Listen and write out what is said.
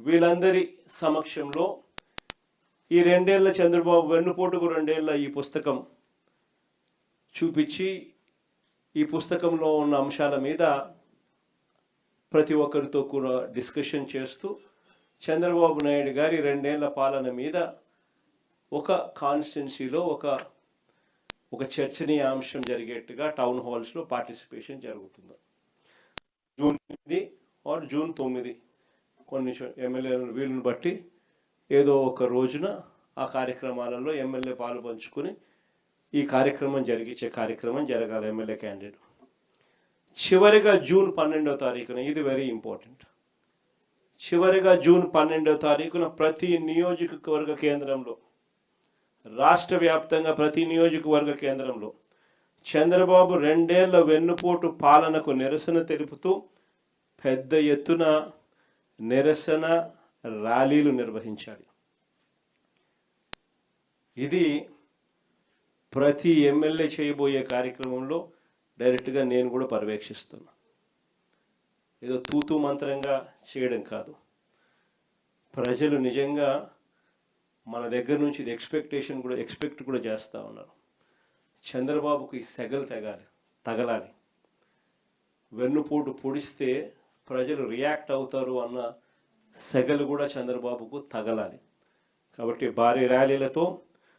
వీళ్ళందరి సమక్షంలో ఈ 2 ఏళ్ల చంద్రబాబు వెన్నుపోటుకు 2 ఏళ్ల ఈ పుస్తకం చూపించి ఈ పుస్తకంలో ఉన్న అంశాల మీద ప్రతి ఒక్కరితో కూడా డిస్కషన్ చేస్తూ చంద్రబాబు నాయుడు గారి 2 ఏళ్ల పాలన మీద ఒక కాన్స్టిట్యున్సీలో ఒక చర్చనీయాంశం జరిగేట్టుగా టౌన్ హాల్స్లో పార్టిసిపేషన్ జరుగుతుంది. జూన్ 8 ఆర్ జూన్ 9 కొన్ని ఎమ్మెల్యేల వీలుని బట్టి ఏదో ఒక రోజున ఆ కార్యక్రమాలలో ఎమ్మెల్యే పాలు పంచుకొని ఈ కార్యక్రమం జరిగించే కార్యక్రమం జరగాలి. ఎమ్మెల్యే క్యాండిడేట్ చివరిగా జూన్ 12వ తారీఖున, ఇది వెరీ ఇంపార్టెంట్, చివరిగా జూన్ 12వ తారీఖున ప్రతి నియోజకవర్గ కేంద్రంలో, రాష్ట్ర వ్యాప్తంగా ప్రతి నియోజకవర్గ కేంద్రంలో చంద్రబాబు 2 ఏళ్ల వెన్నుపోటు పాలనకు నిరసన తెలుపుతూ పెద్ద ఎత్తున నిరసన ర్యాలీలు నిర్వహించాలి. ఇది ప్రతి ఎమ్మెల్యే చేయబోయే కార్యక్రమంలో డైరెక్ట్గా నేను కూడా పర్యవేక్షిస్తున్నా. ఏదో తూతూ మంత్రంగా చేయడం కాదు. ప్రజలు నిజంగా మన దగ్గర నుంచి ఇది ఎక్స్పెక్ట్ కూడా చేస్తూ ఉన్నారు. చంద్రబాబుకు ఈ సెగలు తగలాలి. వెన్నుపోటు పొడిస్తే ప్రజలు రియాక్ట్ అవుతారు అన్న సెగలు కూడా చంద్రబాబుకు తగలాలి. కాబట్టి భారీ ర్యాలీలతో